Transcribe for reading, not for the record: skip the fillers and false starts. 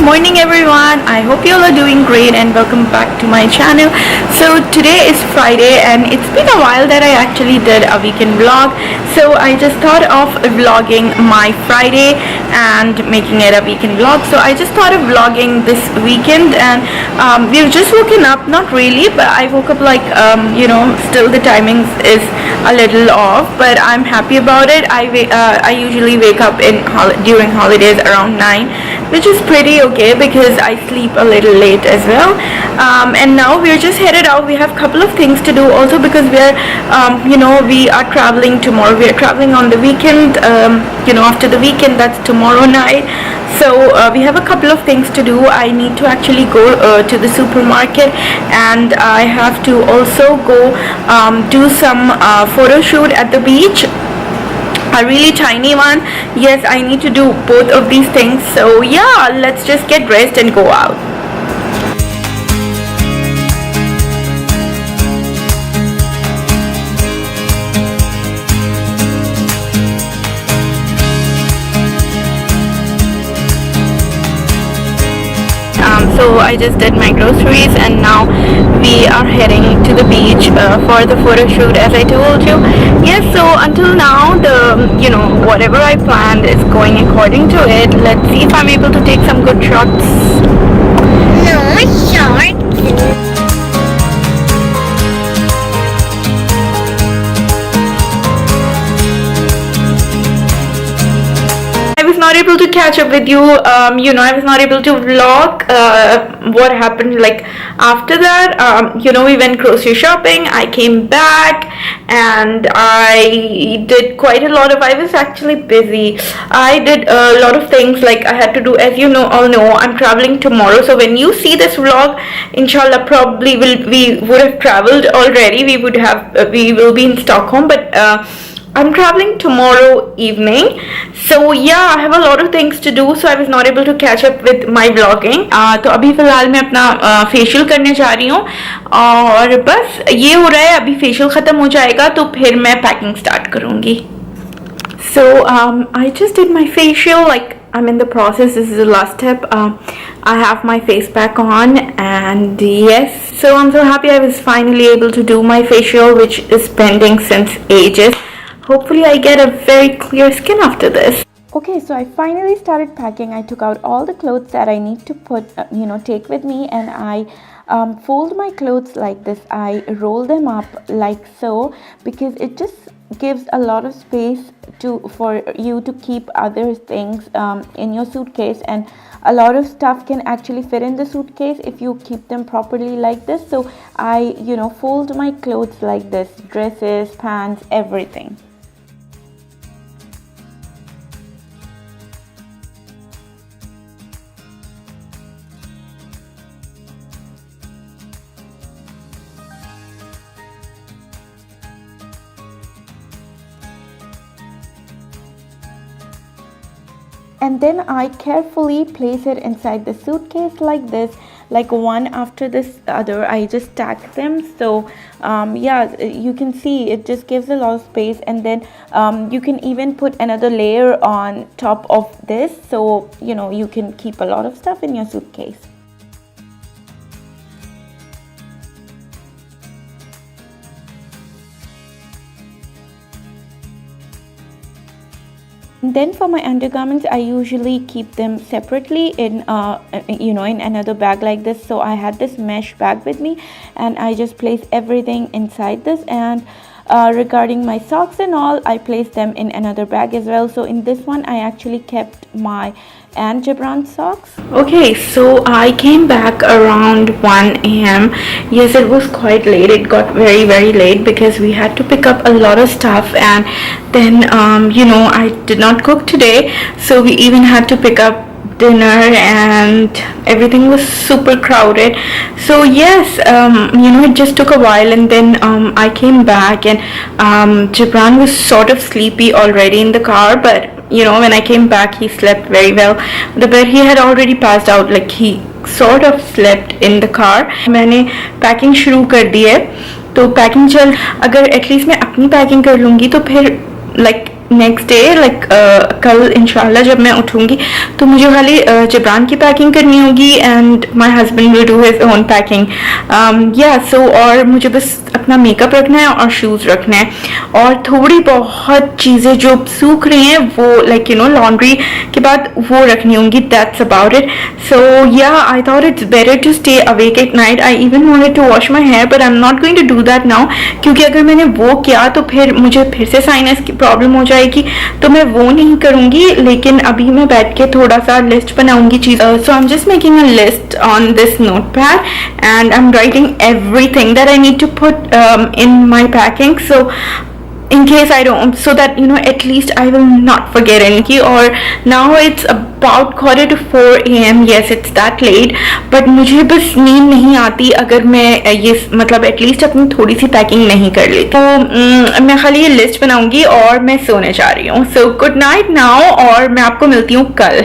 morning everyone. I hope you all are doing great and welcome back to my channel. So today is Friday and it's been a while that I actually did a weekend vlog. So I just thought of vlogging my Friday and making it a weekend vlog. So I just thought of vlogging this weekend and we've just woken up, not really, but I woke up like still the timings is a little off, but I'm happy about it. I usually wake up during holidays around 9, which is pretty okay because I sleep a little late as well. And now we're just headed out. We have a couple of things to do also because we are traveling tomorrow. We are traveling on the weekend, after the weekend, that's tomorrow night. So we have a couple of things to do. I need to actually go to the supermarket, and I have to also go do some photo shoot at the beach, a really tiny one. Yes, I need to do both of these things. So yeah, let's just get dressed and go out. So I just did my groceries and now we are heading to the beach for the photo shoot, as I told you. Yes, so until now whatever I planned is going according to it. Let's see if I'm able to take some good shots. No shorts. I was not able to catch up with you. I was not able to vlog what happened like after that. We went grocery shopping. I came back and I did quite a lot of, I was actually busy. I did a lot of things like I had to do. As you all know, I'm traveling tomorrow. So when you see this vlog, inshallah, probably we would have traveled already. We will be in Stockholm, but I'm traveling tomorrow evening. So yeah, I have a lot of things to do, so I was not able to catch up with my vlogging. तो अभी फ़िलहाल मैं अपना facial करने जा रही हूँ और बस ये हो रहा है. अभी फेशियल ख़त्म हो जाएगा तो फिर मैं पैकिंग स्टार्ट करूँगी. So I just did my facial, like I'm in the process. This is the last step. I have my face pack on and yes, so I'm so happy I was finally able to do my facial, which is pending since ages. Hopefully I get a very clear skin after this. Okay, so I finally started packing. I took out all the clothes that I need to take with me, and I fold my clothes like this. I roll them up like so because it just gives a lot of space for you to keep other things in your suitcase, and a lot of stuff can actually fit in the suitcase if you keep them properly like this. So I fold my clothes like this, dresses, pants, everything. And then I carefully place it inside the suitcase like this, like one after this other. I just stack them. So you can see it just gives a lot of space, and then you can even put another layer on top of this, so you can keep a lot of stuff in your suitcase. Then for my undergarments, I usually keep them separately in in another bag like this. So I had this mesh bag with me, and I just place everything inside this. And regarding my socks and all, I placed them in another bag as well. So in this one, I actually kept my and Gibran socks. Okay, so I came back around 1 a.m. Yes, it was quite late. It got very, very late because we had to pick up a lot of stuff, and then I did not cook today, so we even had to pick up dinner and everything was super crowded. So yes, it just took a while, and then I came back, and Gibran was sort of sleepy already in the car, but when I came back, he slept very well. The bed, he had already passed out, like he sort of slept in the car. मैंने packing शुरू कर दी है, तो packing अगर at least मैं अपनी packing कर लूँगी तो फिर like नेक्स्ट डे लाइक कल इंशाल्लाह जब मैं उठूंगी तो मुझे खाली जबरान की पैकिंग करनी होगी and my husband will do his own packing या सो और मुझे बस अपना मेकअप रखना है और शूज़ रखना है और थोड़ी बहुत चीज़ें जो सूख रही हैं वो लाइक यू नो लॉन्ड्री के बाद वो रखनी होंगी. That's about it. So yeah I thought it's better to stay awake at night. I even wanted to wash my hair but I am not going to do that now क्योंकि अगर मैंने वो किया तो फिर मुझे फिर से साइनस की प्रॉब्लम हो जाएगी तो मैं वो नहीं करूंगी. लेकिन अभी मैं बैठ के थोड़ा सा लिस्ट बनाऊंगी चीज. So I am just making a list on this note pad and I am writing everything that I need to put in my packing so in case I don't, so that you know at least I will not forget anything. Or now it's about 3:45 a.m. yes it's that late but मुझे बस नींद नहीं आती अगर मैं ये मतलब at least अपनी थोड़ी सी पैकिंग नहीं कर लेती. तो मैं खाली ये लिस्ट बनाऊंगी और मैं सोने जा रही हूँ. सो गुड नाइट नाउ और मैं आपको मिलती हूँ कल.